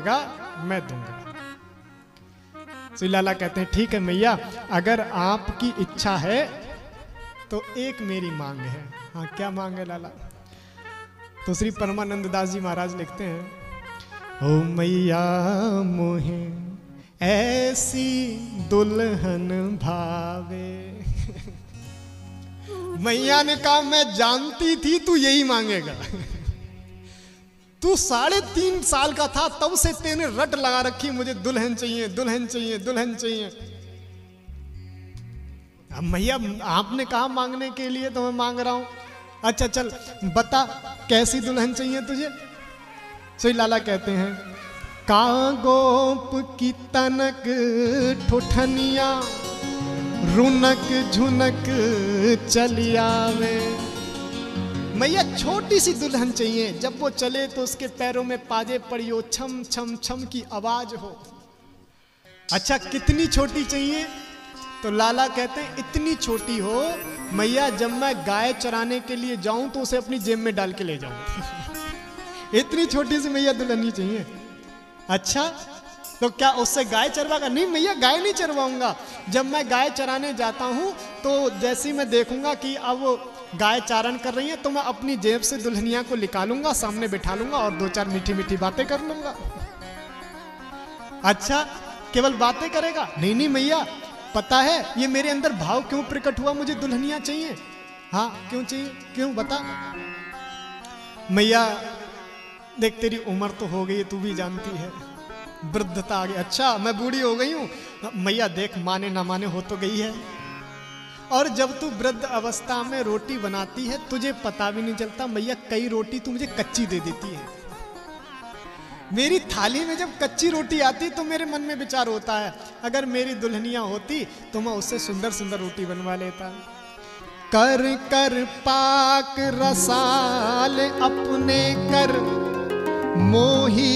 मांगेगा मैं दूंगा। श्री लाला कहते हैं ठीक है मैया, अगर आपकी इच्छा है तो एक मेरी मांग है। हाँ क्या मांग है लाला? तो श्री परमानंद दास जी महाराज लिखते हैं, ओ मैया मोहे ऐसी दुल्हन भावे। मैया ने कहा मैं जानती थी तू यही मांगेगा। तू 3.5 साल का था तब से तेने रट लगा रखी, मुझे दुल्हन चाहिए, दुल्हन चाहिए, दुल्हन चाहिए। अब मैया आपने कहा मांगने के लिए तो मैं मांग रहा हूं। अच्छा चल बता कैसी दुल्हन चाहिए तुझे? श्री लाला कहते हैं, कागोप की तनक ठुठनिया रुनक झुनक चलिया में। मैया छोटी सी दुल्हन चाहिए, जब वो चले तो उसके पैरों में पाजे पड़ी हो, छम छम छम की आवाज हो। अच्छा कितनी छोटी चाहिए? तो लाला कहते हैं इतनी छोटी हो मैया जब मैं गाय चराने के लिए जाऊं तो उसे अपनी जेब में डाल के ले जाऊं। इतनी छोटी सी मैया दुल्हन चाहिए। अच्छा तो क्या उससे गाय चरवाएगा? नहीं मैया गाय नहीं चरवाऊंगा। जब मैं गाय चराने जाता हूं तो जैसे ही मैं देखूंगा कि अब वो गाय चारण कर रही है तो मैं अपनी जेब से दुल्हनिया को निकालूंगा, सामने बिठा लूंगा और 2-4 मीठी मीठी बातें कर लूंगा। अच्छा केवल बातें करेगा? नहीं नहीं मैया, पता है ये मेरे अंदर भाव क्यों प्रकट हुआ, मुझे दुल्हनिया चाहिए। हाँ क्यों चाहिए, क्यों बता। मैया देख तेरी उम्र तो हो गई है, तू भी जानती है, वृद्धता आ गई। अच्छा मैं बूढ़ी हो गई हूँ? मैया देख माने ना माने हो तो गई है, और जब तू वृद्ध अवस्था में रोटी बनाती है तुझे पता भी नहीं चलता। मैया कई रोटी तू मुझे कच्ची दे देती है। मेरी थाली में जब कच्ची रोटी आती तो मेरे मन में विचार होता है अगर मेरी दुल्हनिया होती तो मैं उससे सुंदर सुंदर रोटी बनवा लेता। कर कर पाक रसाल अपने कर मोही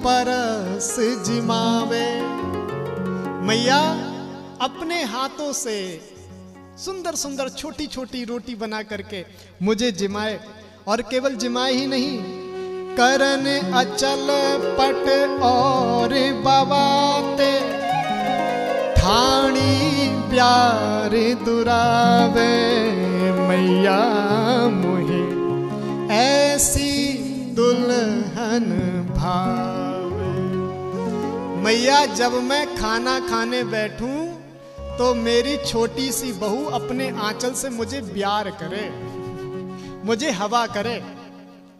परस जिमावे। मैया अपने हाथों से सुंदर सुंदर छोटी छोटी रोटी बना करके मुझे जिमाए, और केवल जिमाए ही नहीं, करन अचल पट और बवाते ठाणी प्यार दुरावे। मैया मोहे ऐसी दुल्हन भावे। मैया जब मैं खाना खाने बैठूं तो मेरी छोटी सी बहू अपने आंचल से मुझे प्यार करे, मुझे हवा करे,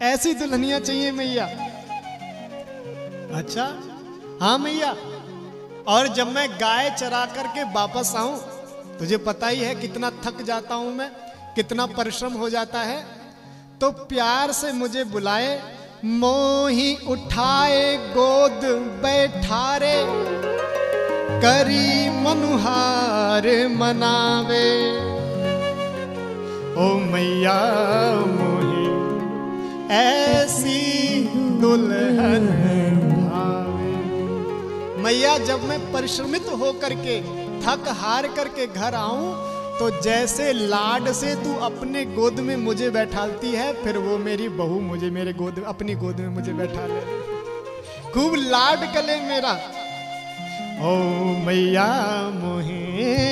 ऐसी दुल्हनिया चाहिए मैया। अच्छा हाँ मैया, और जब मैं गाय चरा करके वापस आऊं, तुझे पता ही है कितना थक जाता हूं मैं, कितना परिश्रम हो जाता है, तो प्यार से मुझे बुलाए, मोही उठाए गोद बैठारे, करी मनुहार मनावे। ओ मैया मोहे ऐसी दुल्हन भावे। मैया जब मैं परिश्रमित होकर के थक हार करके घर आऊं तो जैसे लाड से तू अपने गोद में मुझे बैठालती है, फिर वो मेरी बहू मुझे मेरे गोद अपनी गोद में मुझे बैठा ले, खूब लाड कले मेरा। ओ मैया मोहे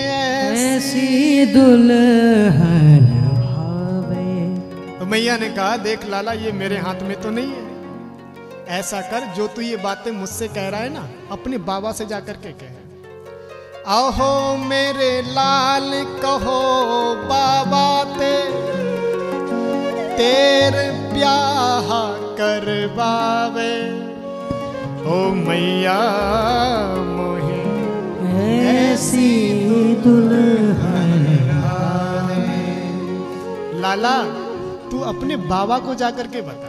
ऐसी दुल्हन भावे। तो मैया ने कहा देख लाला ये मेरे हाथ में तो नहीं है, ऐसा कर जो तू ये बातें मुझसे कह रहा है ना अपने बाबा से जाकर के कह, आहो मेरे लाल कहो बाबा ते तेरे ब्याह करवावे। ओ मैया मोहे ऐसी दुल्हन भावे। लाला तू अपने बाबा को जाकर के बता,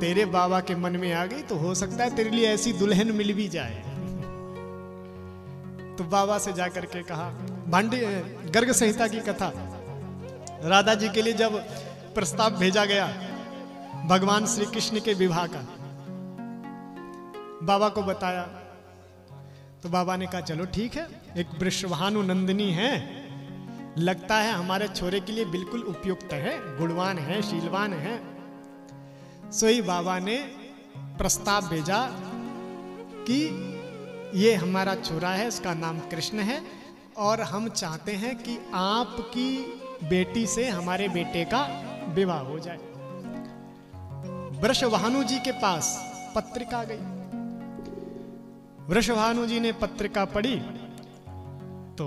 तेरे बाबा के मन में आ गई तो हो सकता है तेरे लिए ऐसी दुल्हन मिल भी जाए। तो बाबा से जाकर के कहा, भांडी गर्ग संहिता की कथा, राधा जी के लिए जब प्रस्ताव भेजा गया भगवान श्री कृष्ण के विवाह का, बाबा को बताया तो बाबा ने कहा चलो ठीक है, एक वृषभानु नंदिनी है, लगता है हमारे छोरे के लिए बिल्कुल उपयुक्त है, गुणवान है, शीलवान है। सोई बाबा ने प्रस्ताव भेजा कि ये हमारा छोरा है, इसका नाम कृष्ण है, और हम चाहते हैं कि आपकी बेटी से हमारे बेटे का विवाह हो जाए। वृषभानु जी के पास पत्रिका गई। वृषभानु जी ने पत्रिका पढ़ी तो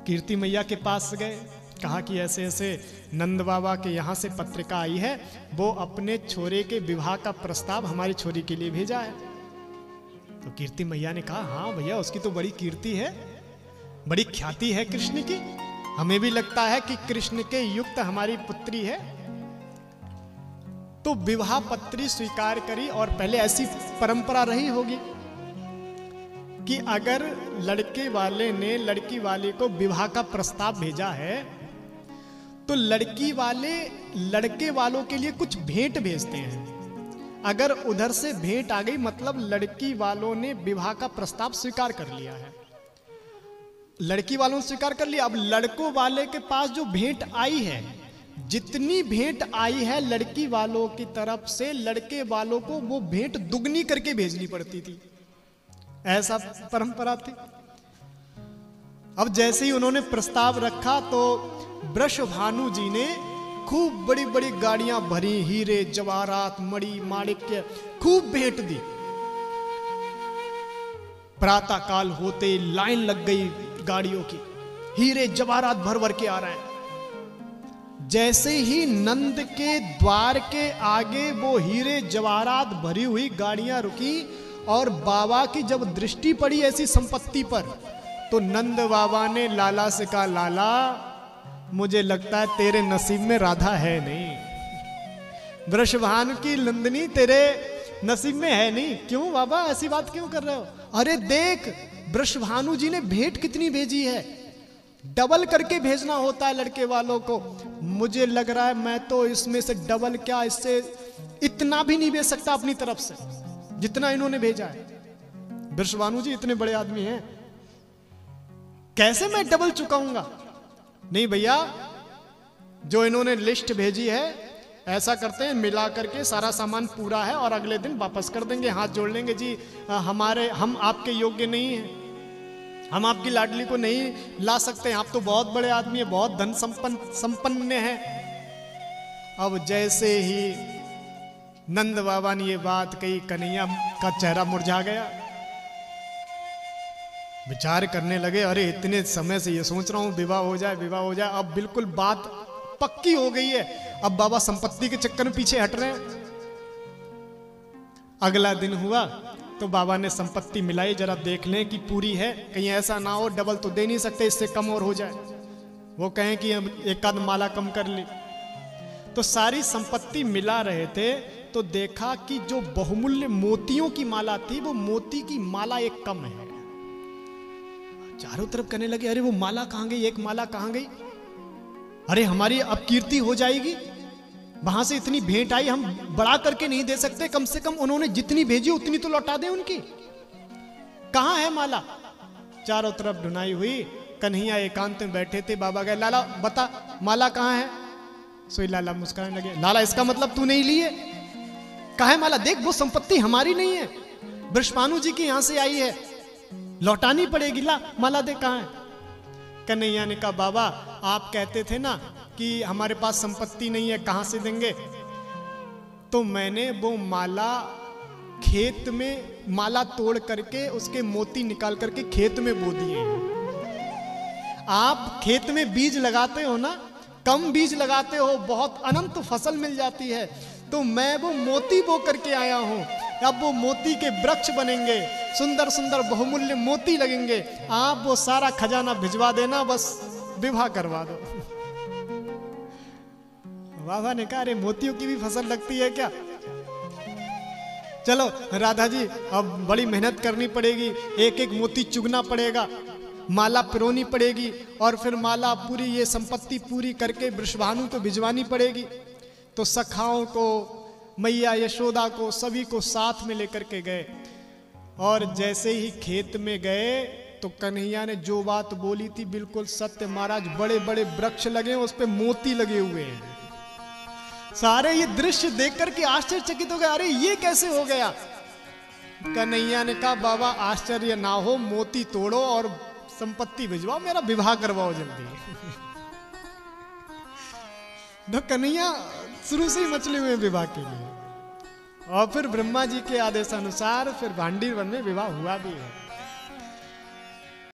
कीर्ति मैया के पास गए, कहा कि ऐसे ऐसे नंद बाबा के यहाँ से पत्रिका आई है, वो अपने छोरे के विवाह का प्रस्ताव हमारी छोरी के लिए भेजा है। तो कीर्ति मैया ने कहा, हाँ भैया, उसकी तो बड़ी कीर्ति है, बड़ी ख्याति है कृष्ण की, हमें भी लगता है कि कृष्ण के युक्त हमारी पुत्री है। तो विवाह पत्री स्वीकार करी, और पहले ऐसी परंपरा रही होगी कि अगर लड़के वाले ने लड़की वाले को विवाह का प्रस्ताव भेजा है तो लड़की वाले लड़के वालों के लिए कुछ भेंट भेजते हैं। अगर उधर से भेंट आ गई मतलब लड़की वालों ने विवाह का प्रस्ताव स्वीकार कर लिया है, लड़की वालों ने स्वीकार कर लिया। अब लड़कों वाले के पास जो भेंट आई है, जितनी भेंट आई है लड़की वालों की तरफ से, लड़के वालों को वो भेंट दुगनी करके भेजनी पड़ती थी, ऐसा परंपरा थी। अब जैसे ही उन्होंने प्रस्ताव रखा तो वृषभानु जी ने खूब बड़ी बड़ी गाड़ियां भरी, हीरे जवाहरात मणि माणिक्य, खूब भेंट दी। प्रातः काल होते लाइन लग गई गाड़ियों की, हीरे जवाहरात भर भर के आ रहे हैं। जैसे ही नंद के द्वार के आगे वो हीरे जवाहरात भरी हुई गाड़ियां रुकी और बाबा की जब दृष्टि पड़ी ऐसी संपत्ति पर, तो नंद बाबा ने लाला से कहा, लाला मुझे लगता है तेरे नसीब में राधा है नहीं, वृषभानु की नंदिनी तेरे नसीब में है नहीं। क्यों बाबा, ऐसी बात क्यों कर रहे हो? अरे देख, वृषभानु जी ने भेंट कितनी भेजी है, डबल करके भेजना होता है लड़के वालों को। मुझे लग रहा है मैं तो इसमें से डबल क्या, इससे इतना भी नहीं भेज सकता अपनी तरफ से जितना इन्होंने भेजा है। वृषभानु जी इतने बड़े आदमी हैं, कैसे मैं डबल चुकाऊंगा? नहीं भैया, जो इन्होंने लिस्ट भेजी है ऐसा करते हैं, मिला करके सारा सामान पूरा है और अगले दिन वापस कर देंगे, हाथ जोड़ लेंगे, जी हम आपके योग्य नहीं हैं, हम आपकी लाडली को नहीं ला सकते, आप तो बहुत बड़े आदमी हैं, बहुत धन संपन्न हैं। अब जैसे ही नंद बाबा ने ये बात कही, कन्हैया का चेहरा मुरझा गया। विचार करने लगे, अरे इतने समय से ये सोच रहा हूं विवाह हो जाए, विवाह हो जाए, अब बिल्कुल बात पक्की हो गई है, अब बाबा संपत्ति के चक्कर में पीछे हट रहे हैं। अगला दिन हुआ तो बाबा ने संपत्ति मिलाई, जरा देख लें कि पूरी है, कहीं ऐसा ना हो डबल तो दे नहीं सकते, इससे कम और हो जाए, वो कहें कि एक आध माला कम कर ली। तो सारी संपत्ति मिला रहे थे तो देखा कि जो बहुमूल्य मोतियों की माला थी, वो मोती की माला एक कम है। चारों तरफ कहने लगे, अरे वो माला कहां गई, एक माला कहां गई, अरे हमारी अब कीर्ति हो जाएगी, वहां से इतनी भेंट आई, हम बढ़ा करके नहीं दे सकते, कम से कम उन्होंने जितनी भेजी उतनी तो लौटा दे उनकी, कहां है माला? चारों तरफ ढूंढाई हुई, कन्हैया एकांत में बैठे थे, बाबा गए, लाला बता माला कहां है? सोई लाला मुस्कुराने लगे, लाला इसका मतलब तू नहीं लिए, कहां है माला? देख वो संपत्ति हमारी नहीं है, वृषभानु जी के यहां से आई है, लौटानी पड़ेगी, ला माला दे, कहां है? कन्हैया ने कहा, बाबा आप कहते थे ना कि हमारे पास संपत्ति नहीं है, कहां से देंगे? तो मैंने वो माला खेत में, माला तोड़ करके उसके मोती निकाल करके खेत में बो दिए हैं। आप खेत में बीज लगाते हो ना, कम बीज लगाते हो, बहुत अनंत फसल मिल जाती है, तो मैं वो मोती बो करके आया हूं, अब वो मोती के वृक्ष बनेंगे, सुंदर सुंदर बहुमूल्य मोती लगेंगे, आप वो सारा खजाना भिजवा देना, बस विवाह करवा दो। बाबा ने कहा, अरे मोतियों की भी फसल लगती है क्या? चलो राधा जी अब बड़ी मेहनत करनी पड़ेगी, एक एक मोती चुगना पड़ेगा, माला पिरोनी पड़ेगी, और फिर माला पूरी ये संपत्ति पूरी करके वृषभानु को भिजवानी पड़ेगी। तो सखाओं को, मैया यशोदा को, सभी को साथ में लेकर के गए, और जैसे ही खेत में गए तो कन्हैया ने जो बात बोली थी बिल्कुल सत्य, महाराज बड़े बड़े वृक्ष लगे, उस पे मोती लगे हुए हैं, सारे ये दृश्य देख करके आश्चर्यचकित हो गए, अरे ये कैसे हो गया। कन्हैया ने कहा बाबा आश्चर्य ना हो, मोती तोड़ो और संपत्ति भिजवाओ, मेरा विवाह करवाओ जल्दी। तो कन्हैया शुरू से ही मचले हुए विवाह के लिए, और फिर ब्रह्मा जी के आदेशानुसार फिर भांडीर वन में विवाह हुआ भी है।